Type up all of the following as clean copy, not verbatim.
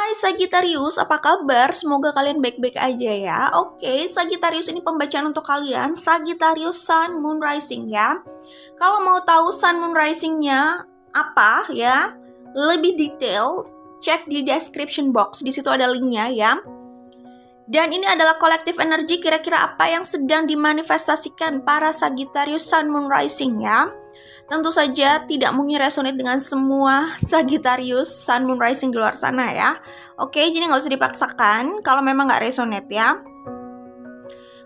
Hai Sagittarius, apa kabar? Semoga kalian baik-baik aja ya. Oke, Sagittarius ini pembacaan untuk kalian, Sagittarius Sun Moon Rising ya. Kalau mau tahu Sun Moon Rising-nya apa ya, lebih detail, cek di description box, di situ ada linknya ya. Dan ini adalah kolektif energi kira-kira apa yang sedang dimanifestasikan para Sagittarius Sun Moon Rising ya. Tentu saja tidak mungkin resonate dengan semua Sagittarius Sun Moon Rising di luar sana ya. Oke, jadi nggak usah dipaksakan kalau memang nggak resonate ya.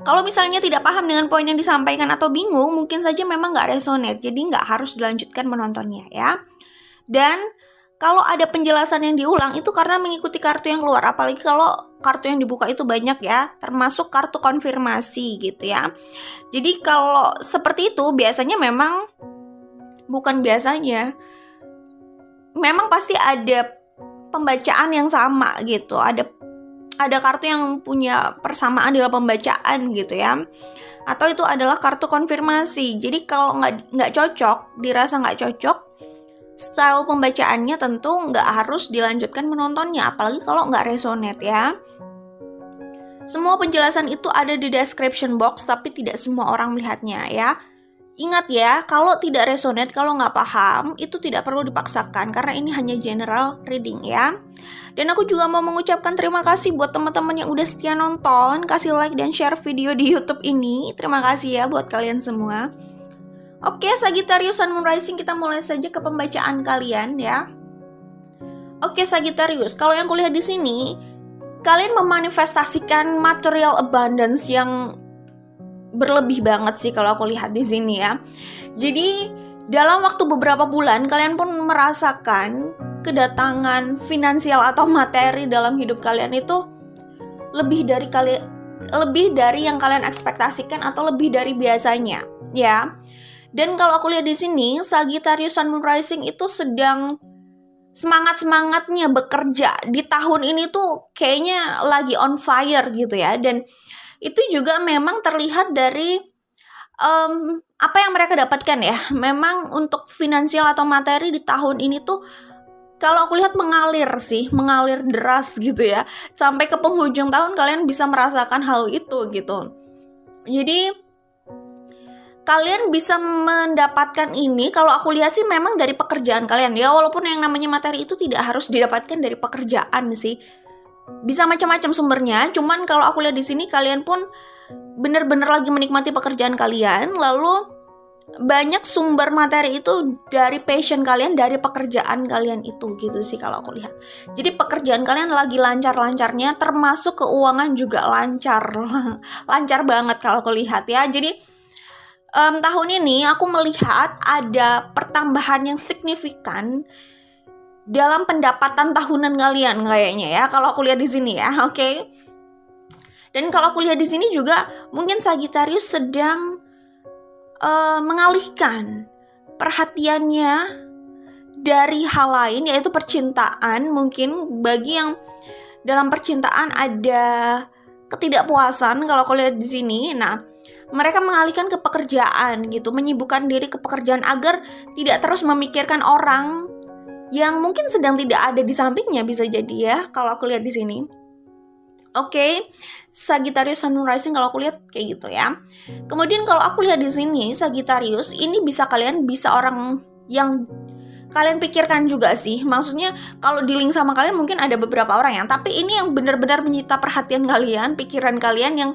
Kalau misalnya tidak paham dengan poin yang disampaikan atau bingung, mungkin saja memang nggak resonate. Jadi nggak harus dilanjutkan menontonnya ya. Dan kalau ada penjelasan yang diulang itu karena mengikuti kartu yang keluar. Apalagi kalau kartu yang dibuka itu banyak ya, termasuk kartu konfirmasi gitu ya. Jadi kalau seperti itu biasanya memang bukan biasanya, memang pasti ada pembacaan yang sama gitu, ada kartu yang punya persamaan dalam pembacaan gitu ya, atau itu adalah kartu konfirmasi. Jadi kalau nggak cocok, dirasa nggak cocok style pembacaannya, tentu nggak harus dilanjutkan menontonnya, apalagi kalau nggak resonate ya. Semua penjelasan itu ada di description box, tapi tidak semua orang melihatnya ya. Ingat ya, kalau tidak resonate, kalau nggak paham, itu tidak perlu dipaksakan, karena ini hanya general reading ya. Dan aku juga mau mengucapkan terima kasih buat teman-teman yang udah setia nonton, kasih like dan share video di YouTube ini. Terima kasih ya buat kalian semua. Oke, Sagittarius Sun Moon Rising, kita mulai saja ke pembacaan kalian ya. Oke, Sagittarius, kalau yang kulihat di sini, kalian memanifestasikan material abundance yang berlebih banget sih kalau aku lihat di sini ya. Jadi dalam waktu beberapa bulan kalian pun merasakan kedatangan finansial atau materi dalam hidup kalian itu lebih dari yang kalian ekspektasikan atau lebih dari biasanya ya. Dan kalau aku lihat di sini, Sagittarius Sun Moon Rising itu sedang semangat-semangatnya bekerja di tahun ini tuh, kayaknya lagi on fire gitu ya. Dan itu juga memang terlihat dari apa yang mereka dapatkan ya. Memang untuk finansial atau materi di tahun ini tuh, kalau aku lihat mengalir deras gitu ya. Sampai ke penghujung tahun kalian bisa merasakan hal itu gitu. Jadi kalian bisa mendapatkan ini, kalau aku lihat sih memang dari pekerjaan kalian ya. Walaupun yang namanya materi itu tidak harus didapatkan dari pekerjaan sih, bisa macam-macam sumbernya. Cuman kalau aku lihat di sini kalian pun benar-benar lagi menikmati pekerjaan kalian, lalu banyak sumber materi itu dari passion kalian, dari pekerjaan kalian itu gitu sih kalau aku lihat. Jadi pekerjaan kalian lagi lancar-lancarnya, termasuk keuangan juga lancar banget kalau aku lihat ya. Jadi tahun ini aku melihat ada pertambahan yang signifikan dalam pendapatan tahunan kalian kayaknya ya, kalau aku lihat di sini ya. Oke. Dan kalau aku lihat di sini juga mungkin Sagittarius sedang mengalihkan perhatiannya dari hal lain, yaitu percintaan. Mungkin bagi yang dalam percintaan ada ketidakpuasan kalau aku lihat di sini. Nah, mereka mengalihkan ke pekerjaan gitu, menyibukkan diri ke pekerjaan agar tidak terus memikirkan orang yang mungkin sedang tidak ada di sampingnya, bisa jadi ya kalau aku lihat di sini. Oke, Sagittarius Sun Moon Rising kalau aku lihat kayak gitu ya. Kemudian kalau aku lihat di sini Sagittarius, ini bisa orang yang kalian pikirkan juga sih. Maksudnya kalau di link sama kalian mungkin ada beberapa orang ya, tapi ini yang benar-benar menyita perhatian kalian, pikiran kalian, yang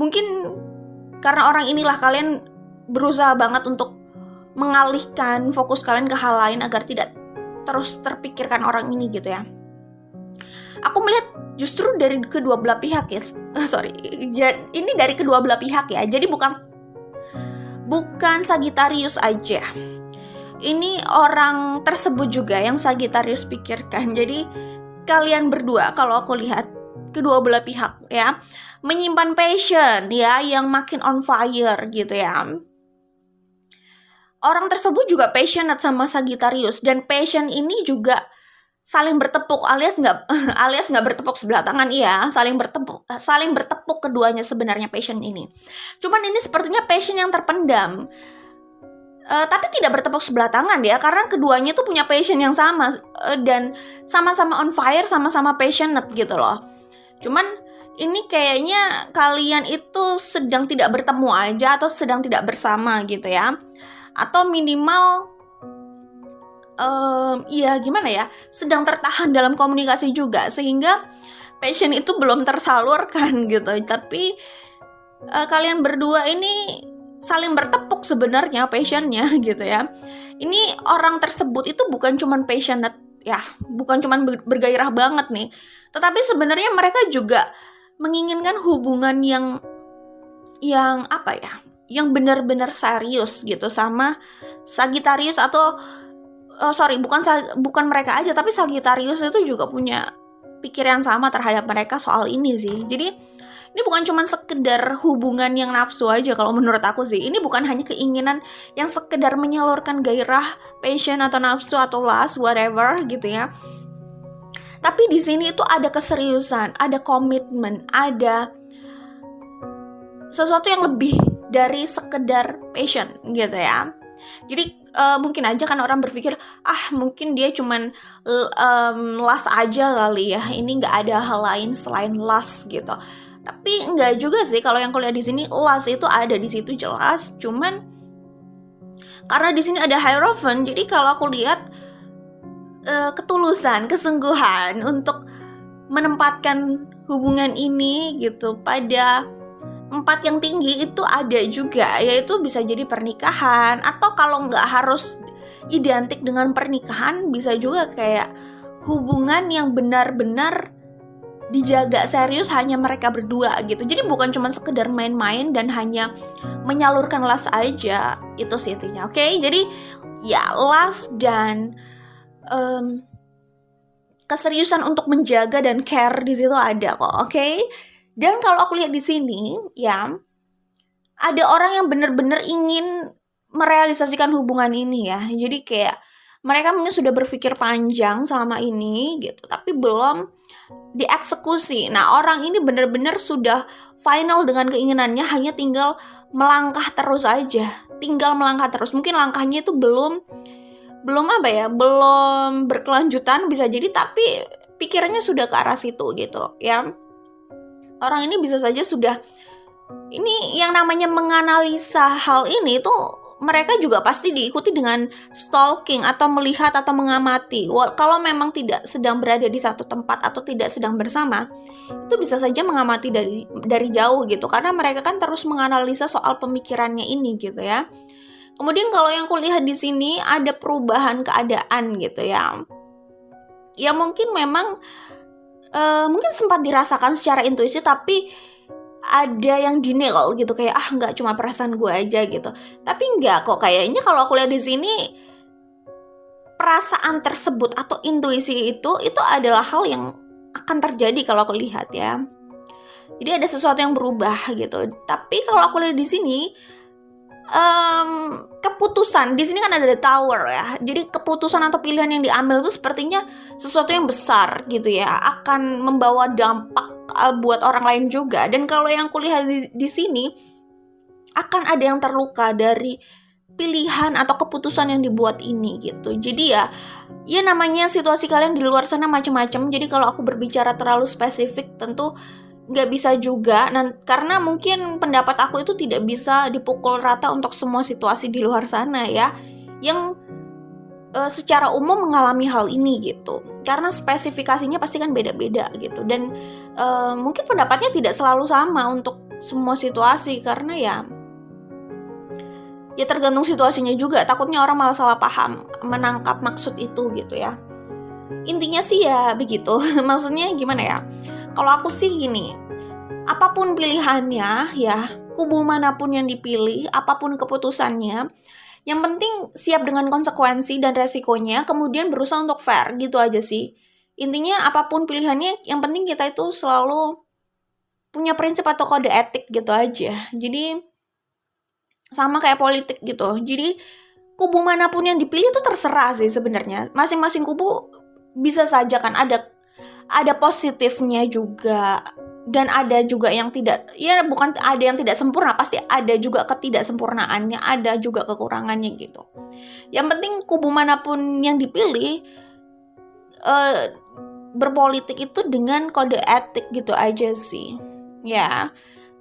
mungkin karena orang inilah kalian berusaha banget untuk mengalihkan fokus kalian ke hal lain agar tidak terus terpikirkan orang ini gitu ya. Aku melihat justru dari kedua belah pihak ya. Ini dari kedua belah pihak ya. Jadi bukan Sagittarius aja. Ini orang tersebut juga yang Sagittarius pikirkan. Jadi kalian berdua kalau aku lihat kedua belah pihak ya, menyimpan passion ya yang makin on fire gitu ya. Orang tersebut juga passionate sama Sagittarius, dan passion ini juga saling bertepuk, alias nggak bertepuk sebelah tangan, iya, saling bertepuk keduanya sebenarnya passion ini. Cuman ini sepertinya passion yang terpendam. Tapi tidak bertepuk sebelah tangan ya, karena keduanya tuh punya passion yang sama, dan sama-sama on fire, sama-sama passionate gitu loh. Cuman ini kayaknya kalian itu sedang tidak bertemu aja, atau sedang tidak bersama gitu ya, atau minimal ya gimana ya, sedang tertahan dalam komunikasi juga, sehingga passion itu belum tersalurkan gitu. Tapi kalian berdua ini saling bertepuk sebenarnya passionnya gitu ya. Ini orang tersebut itu bukan cuman passionate ya, bukan cuman bergairah banget nih, tetapi sebenarnya mereka juga menginginkan hubungan yang apa ya, yang benar-benar serius gitu sama Sagittarius, atau bukan mereka aja, tapi Sagittarius itu juga punya pikiran sama terhadap mereka soal ini sih. Jadi ini bukan cuma sekedar hubungan yang nafsu aja kalau menurut aku sih. Ini bukan hanya keinginan yang sekedar menyalurkan gairah, passion atau nafsu atau lust, whatever gitu ya. Tapi di sini itu ada keseriusan, ada komitmen, ada sesuatu yang lebih dari sekedar passion gitu ya. Jadi mungkin aja kan orang berpikir, mungkin dia cuman lust aja kali ya, ini nggak ada hal lain selain lust gitu. Tapi enggak juga sih, kalau yang kuliah di sini lust itu ada di situ jelas, cuman karena di sini ada Hierophant, jadi kalau aku lihat ketulusan, kesungguhan untuk menempatkan hubungan ini gitu pada tempat yang tinggi itu ada juga, yaitu bisa jadi pernikahan, atau kalau nggak harus identik dengan pernikahan, bisa juga kayak hubungan yang benar-benar dijaga serius hanya mereka berdua gitu. Jadi bukan cuma sekedar main-main dan hanya menyalurkan lust aja, itu sih intinya. Oke? Jadi ya lust dan keseriusan untuk menjaga dan care di situ ada kok. Oke? Dan kalau aku lihat di sini ya, ada orang yang benar-benar ingin merealisasikan hubungan ini ya. Jadi kayak mereka mungkin sudah berpikir panjang selama ini gitu, tapi belum dieksekusi. Nah, orang ini benar-benar sudah final dengan keinginannya, hanya tinggal melangkah terus aja. Tinggal melangkah terus. Mungkin langkahnya itu belum berkelanjutan bisa jadi, tapi pikirannya sudah ke arah situ gitu ya. Orang ini bisa saja sudah, ini yang namanya menganalisa hal ini tuh mereka juga pasti diikuti dengan stalking atau melihat atau mengamati. Kalau memang tidak sedang berada di satu tempat atau tidak sedang bersama, itu bisa saja mengamati dari jauh gitu, karena mereka kan terus menganalisa soal pemikirannya ini gitu ya. Kemudian kalau yang kulihat di sini ada perubahan keadaan gitu ya. Ya mungkin memang mungkin sempat dirasakan secara intuisi, tapi ada yang denial gitu, kayak nggak cuma perasaan gue aja gitu. Tapi nggak kok, kayaknya kalau aku lihat di sini perasaan tersebut atau intuisi itu adalah hal yang akan terjadi kalau aku lihat ya. Jadi ada sesuatu yang berubah gitu. Tapi kalau aku lihat di sini keputusan di sini kan ada the tower ya. Jadi keputusan atau pilihan yang diambil itu sepertinya sesuatu yang besar gitu ya, akan membawa dampak buat orang lain juga. Dan kalau yang kulihat di sini akan ada yang terluka dari pilihan atau keputusan yang dibuat ini gitu. Jadi ya namanya situasi kalian di luar sana macam-macam. Jadi kalau aku berbicara terlalu spesifik tentu nggak bisa juga, karena mungkin pendapat aku itu tidak bisa dipukul rata untuk semua situasi di luar sana ya, yang secara umum mengalami hal ini gitu, karena spesifikasinya pasti kan beda-beda gitu. Dan mungkin pendapatnya tidak selalu sama untuk semua situasi, karena ya tergantung situasinya juga. Takutnya orang malah salah paham menangkap maksud itu gitu ya. Intinya sih ya begitu. Maksudnya gimana ya, kalau aku sih gini, apapun pilihannya ya, kubu manapun yang dipilih, apapun keputusannya, yang penting siap dengan konsekuensi dan resikonya, kemudian berusaha untuk fair gitu aja sih. Intinya apapun pilihannya, yang penting kita itu selalu punya prinsip atau kode etik gitu aja. Jadi sama kayak politik gitu. Jadi kubu manapun yang dipilih itu terserah sih sebenarnya. Masing-masing kubu bisa saja kan ada positifnya juga, dan ada juga yang tidak, ya bukan ada yang tidak sempurna, pasti ada juga ketidaksempurnaannya, ada juga kekurangannya gitu. Yang penting kubu manapun yang dipilih berpolitik itu dengan kode etik gitu aja sih ya,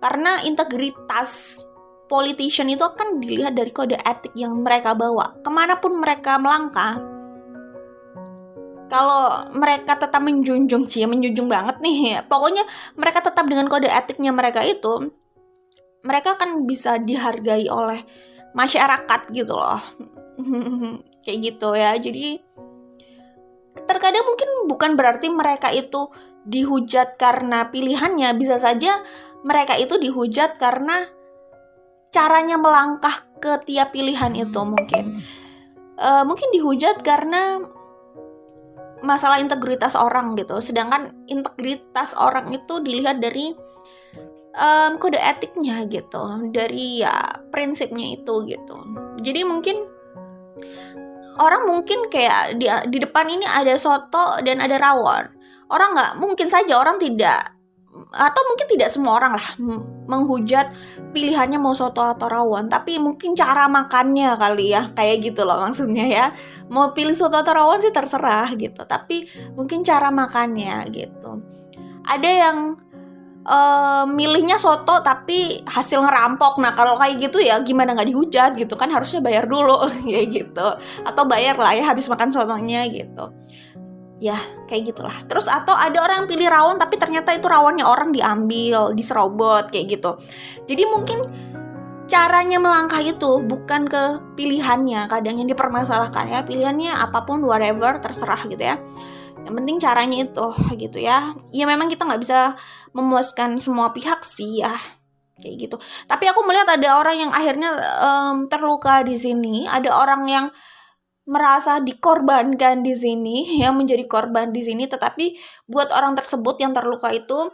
karena integritas politician itu akan dilihat dari kode etik yang mereka bawa kemanapun mereka melangkah. Kalau mereka tetap menjunjung banget nih, pokoknya mereka tetap dengan kode etiknya mereka itu, mereka akan bisa dihargai oleh masyarakat gitu loh. Kayak gitu ya. Jadi terkadang mungkin bukan berarti mereka itu dihujat karena pilihannya, bisa saja mereka itu dihujat karena caranya melangkah ke tiap pilihan itu mungkin dihujat karena masalah integritas orang gitu. Sedangkan integritas orang itu dilihat dari kode etiknya gitu, dari ya prinsipnya itu gitu. Jadi mungkin orang kayak di depan ini ada soto dan ada rawon. Orang nggak mungkin saja orang tidak, atau mungkin tidak semua orang lah menghujat pilihannya mau soto atau rawon, tapi mungkin cara makannya kali ya, kayak gitu loh maksudnya ya. Mau pilih soto atau rawon sih terserah gitu, tapi mungkin cara makannya gitu. Ada yang milihnya soto tapi hasil ngerampok. Nah kalau kayak gitu ya gimana nggak dihujat gitu kan, harusnya bayar dulu kayak gitu, atau bayar lah ya habis makan sotonya gitu ya, kayak gitulah. Terus atau ada orang yang pilih rawon tapi ternyata itu rawonnya orang diambil, diserobot kayak gitu. Jadi mungkin caranya melangkah itu bukan ke pilihannya, kadang yang dipermasalahkan ya, pilihannya apapun whatever terserah gitu ya. Yang penting caranya itu gitu ya. Ya memang kita nggak bisa memuaskan semua pihak sih ya, kayak gitu. Tapi aku melihat ada orang yang akhirnya terluka di sini, ada orang yang merasa dikorbankan di sini, yang menjadi korban di sini. Tetapi buat orang tersebut yang terluka itu,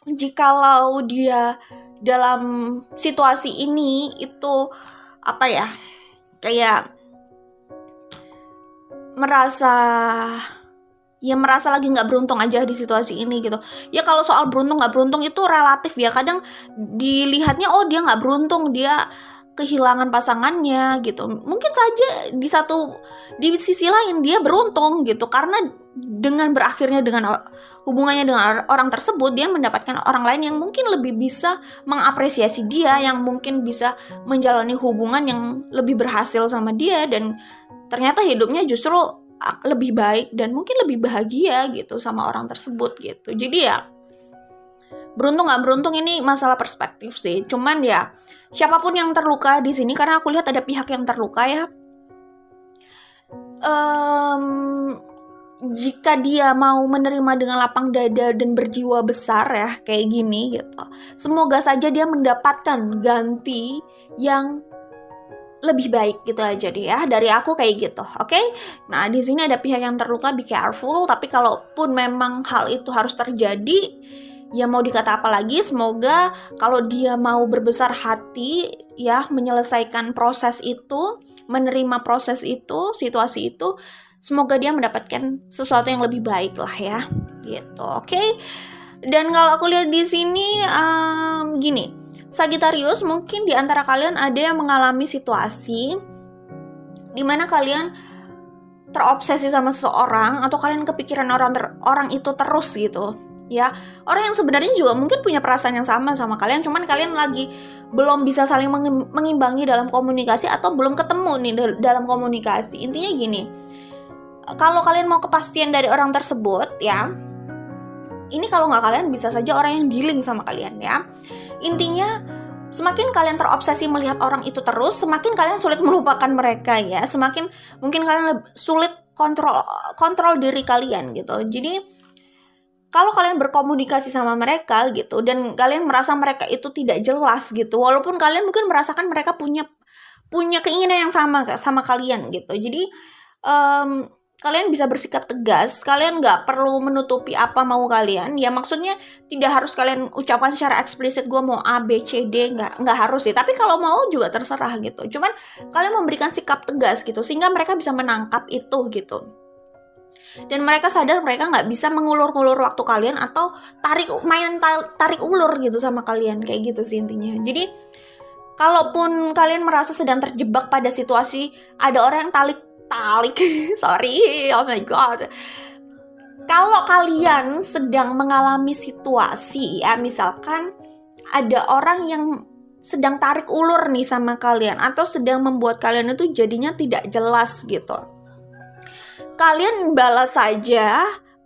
jikalau dia dalam situasi ini itu apa ya, kayak merasa lagi nggak beruntung aja di situasi ini gitu ya. Kalau soal beruntung nggak beruntung itu relatif ya, kadang dilihatnya oh dia nggak beruntung, dia kehilangan pasangannya gitu. Mungkin saja di sisi lain dia beruntung gitu, karena dengan berakhirnya dengan hubungannya dengan orang tersebut, dia mendapatkan orang lain yang mungkin lebih bisa mengapresiasi dia, yang mungkin bisa menjalani hubungan yang lebih berhasil sama dia, dan ternyata hidupnya justru lebih baik dan mungkin lebih bahagia gitu sama orang tersebut gitu. Jadi ya beruntung nggak beruntung ini masalah perspektif sih. Cuman ya siapapun yang terluka di sini, karena aku lihat ada pihak yang terluka ya, jika dia mau menerima dengan lapang dada dan berjiwa besar ya kayak gini gitu, semoga saja dia mendapatkan ganti yang lebih baik gitu aja deh ya, dari aku kayak gitu. Oke? Nah di sini ada pihak yang terluka, be careful. Tapi kalaupun memang hal itu harus terjadi, ya mau dikata apa lagi, semoga kalau dia mau berbesar hati ya menyelesaikan proses itu, menerima proses itu, situasi itu, semoga dia mendapatkan sesuatu yang lebih baik lah ya gitu. Oke? Dan kalau aku lihat di sini gini, Sagittarius, mungkin di antara kalian ada yang mengalami situasi di mana kalian terobsesi sama seseorang, atau kalian kepikiran orang itu terus gitu ya. Orang yang sebenarnya juga mungkin punya perasaan yang sama kalian, cuman kalian lagi belum bisa saling mengimbangi dalam komunikasi, atau belum ketemu nih dalam komunikasi. Intinya gini, kalau kalian mau kepastian dari orang tersebut ya, ini kalau nggak kalian, bisa saja orang yang dealing sama kalian ya. Intinya semakin kalian terobsesi melihat orang itu terus, semakin kalian sulit melupakan mereka ya, semakin mungkin kalian sulit kontrol diri kalian gitu. Jadi kalau kalian berkomunikasi sama mereka gitu, dan kalian merasa mereka itu tidak jelas gitu, walaupun kalian mungkin merasakan mereka punya keinginan yang sama kalian gitu. Jadi kalian bisa bersikap tegas, kalian nggak perlu menutupi apa mau kalian. Ya maksudnya tidak harus kalian ucapkan secara eksplisit gue mau A, B, C, D, nggak harus sih. Tapi kalau mau juga terserah gitu. Cuman kalian memberikan sikap tegas gitu, sehingga mereka bisa menangkap itu gitu. Dan mereka sadar mereka nggak bisa mengulur-ngulur waktu kalian atau tarik ulur gitu sama kalian, kayak gitu sih intinya. Jadi kalaupun kalian merasa sedang terjebak pada situasi ada orang yang talik sorry, oh my god. Kalau kalian sedang mengalami situasi ya, misalkan ada orang yang sedang tarik ulur nih sama kalian atau sedang membuat kalian itu jadinya tidak jelas gitu, kalian balas saja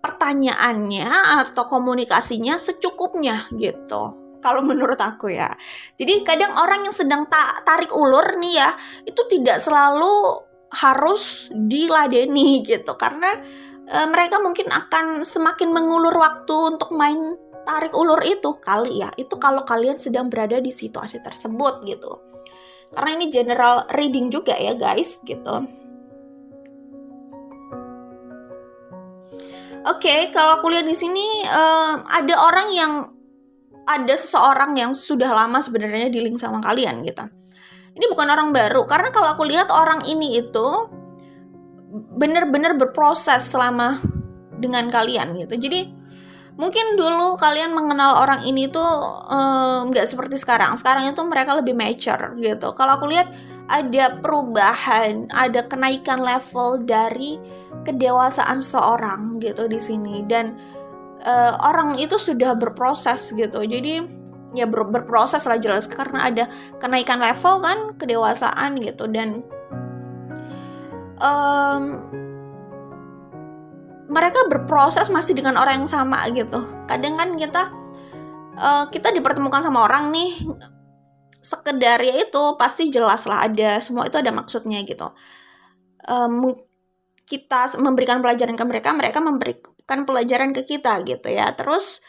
pertanyaannya atau komunikasinya secukupnya gitu. Kalau menurut aku ya. Jadi kadang orang yang sedang tarik ulur nih ya, itu tidak selalu harus diladeni gitu. Karena mereka mungkin akan semakin mengulur waktu untuk main tarik ulur itu kali ya. Itu kalau kalian sedang berada di situasi tersebut gitu. Karena ini general reading juga ya guys gitu. Oke, kalau aku lihat di sini ada seseorang yang sudah lama sebenarnya di link sama kalian gitu. Ini bukan orang baru, karena kalau aku lihat orang ini itu benar-benar berproses selama dengan kalian gitu. Jadi mungkin dulu kalian mengenal orang ini tuh nggak seperti sekarang. Sekarang itu mereka lebih mature gitu. Kalau aku lihat ada perubahan, ada kenaikan level dari kedewasaan seseorang gitu di sini. Dan orang itu sudah berproses gitu. Jadi ya berproses lah jelas karena ada kenaikan level kan, kedewasaan gitu. Dan mereka berproses masih dengan orang yang sama gitu. Kadang kan kita dipertemukan sama orang nih, sekedar ya itu pasti jelas lah, ada semua itu ada maksudnya gitu. Kita memberikan pelajaran ke mereka, mereka memberikan pelajaran ke kita gitu ya. Terus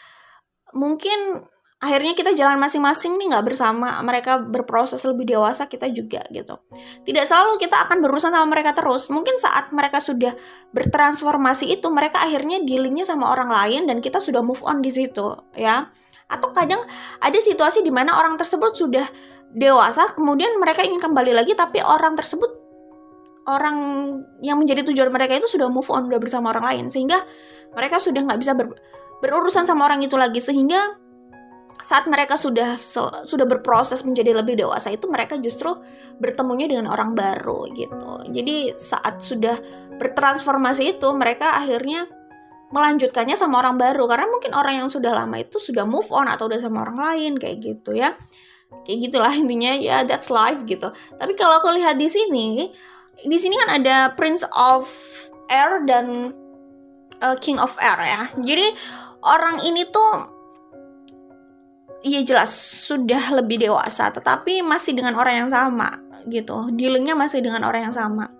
mungkin akhirnya kita jalan masing-masing nih, nggak bersama. Mereka berproses lebih dewasa, kita juga gitu. Tidak selalu kita akan berurusan sama mereka terus. Mungkin saat mereka sudah bertransformasi itu, mereka akhirnya dealingnya sama orang lain dan kita sudah move on di situ ya. Atau kadang ada situasi di mana orang tersebut sudah dewasa, kemudian mereka ingin kembali lagi, tapi orang tersebut, orang yang menjadi tujuan mereka itu sudah move on, udah bersama orang lain, sehingga mereka sudah nggak bisa berurusan sama orang itu lagi. Sehingga saat mereka sudah berproses menjadi lebih dewasa itu, mereka justru bertemunya dengan orang baru gitu. Jadi saat sudah bertransformasi itu, mereka akhirnya melanjutkannya sama orang baru, karena mungkin orang yang sudah lama itu sudah move on atau udah sama orang lain kayak gitu ya. Kayak gitulah intinya ya, that's life gitu. Tapi kalau aku lihat di sini kan ada Prince of Air dan King of Air ya. Jadi orang ini tuh iya jelas sudah lebih dewasa, tetapi masih dengan orang yang sama gitu. Dealingnya masih dengan orang yang sama.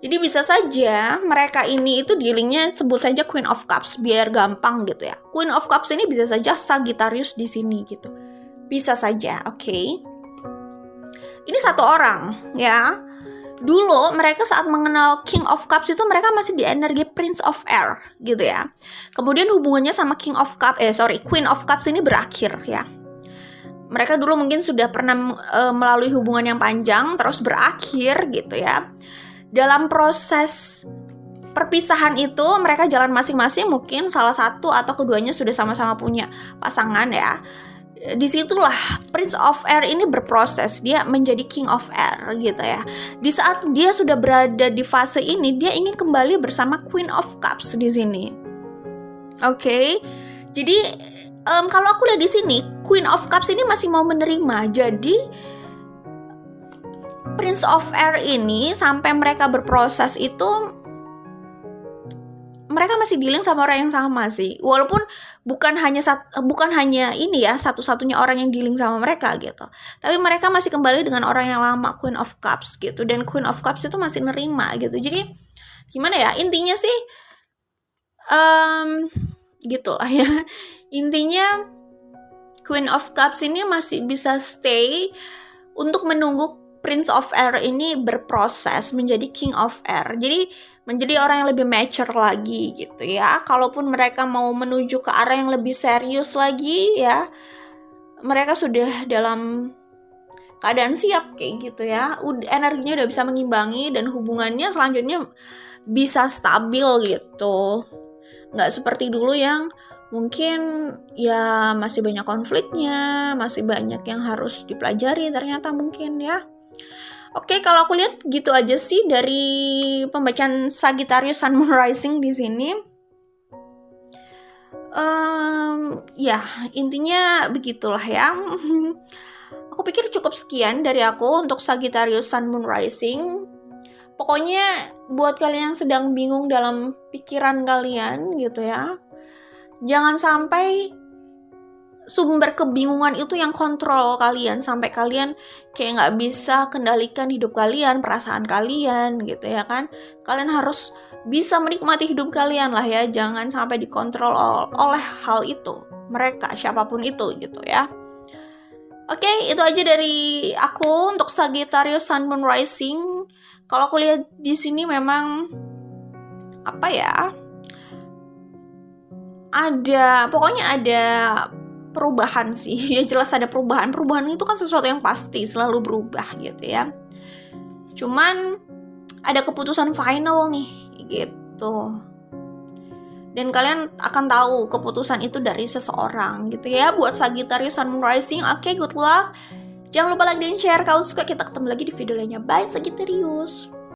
Jadi bisa saja mereka ini itu dealingnya sebut saja Queen of Cups biar gampang gitu ya. Queen of Cups ini bisa saja Sagittarius di sini gitu. Bisa saja, oke. Ini satu orang ya. Dulu mereka saat mengenal King of Cups itu mereka masih di energi Prince of Air gitu ya. Kemudian hubungannya sama Queen of Cups ini berakhir ya. Mereka dulu mungkin sudah pernah melalui hubungan yang panjang terus berakhir gitu ya. Dalam proses perpisahan itu mereka jalan masing-masing, mungkin salah satu atau keduanya sudah sama-sama punya pasangan ya. Disitulah Prince of Air ini berproses, dia menjadi King of Air gitu ya. Di saat dia sudah berada di fase ini, dia ingin kembali bersama Queen of Cups di sini. Oke. Jadi kalau aku lihat di sini Queen of Cups ini masih mau menerima. Jadi Prince of Air ini sampai mereka berproses itu mereka masih dealing sama orang yang sama sih. Walaupun bukan hanya ini ya satu-satunya orang yang dealing sama mereka gitu. Tapi mereka masih kembali dengan orang yang lama, Queen of Cups gitu. Dan Queen of Cups itu masih nerima gitu. Jadi gimana ya, intinya sih gitu lah ya. Intinya Queen of Cups ini masih bisa stay untuk menunggu Prince of Air ini berproses menjadi King of Air. Jadi menjadi orang yang lebih mature lagi gitu ya. Kalaupun mereka mau menuju ke arah yang lebih serius lagi ya, mereka sudah dalam keadaan siap kayak gitu ya. Energinya udah bisa mengimbangi dan hubungannya selanjutnya bisa stabil gitu. Nggak seperti dulu yang mungkin ya masih banyak konfliknya, masih banyak yang harus dipelajari ternyata mungkin ya. Oke, kalau aku lihat gitu aja sih dari pembacaan Sagittarius Sun Moon Rising di sini. Ya, intinya begitulah ya. Aku pikir cukup sekian dari aku untuk Sagittarius Sun Moon Rising. Pokoknya buat kalian yang sedang bingung dalam pikiran kalian gitu ya, jangan sampai sumber kebingungan itu yang kontrol kalian sampai kalian kayak nggak bisa kendalikan hidup kalian, perasaan kalian gitu ya kan. Kalian harus bisa menikmati hidup kalian lah ya, jangan sampai dikontrol oleh hal itu, mereka siapapun itu gitu ya. Oke, itu aja dari aku untuk Sagittarius Sun Moon Rising. Kalau aku lihat di sini memang apa ya? Pokoknya ada perubahan sih. Ya jelas ada perubahan. Perubahan itu kan sesuatu yang pasti, selalu berubah gitu ya. Cuman ada keputusan final nih gitu. Dan kalian akan tahu keputusan itu dari seseorang gitu ya. Buat Sagittarius Sun Moon Rising, oke, good luck. Jangan lupa like dan share. Kalau suka, kita ketemu lagi di video lainnya. Bye Sagittarius.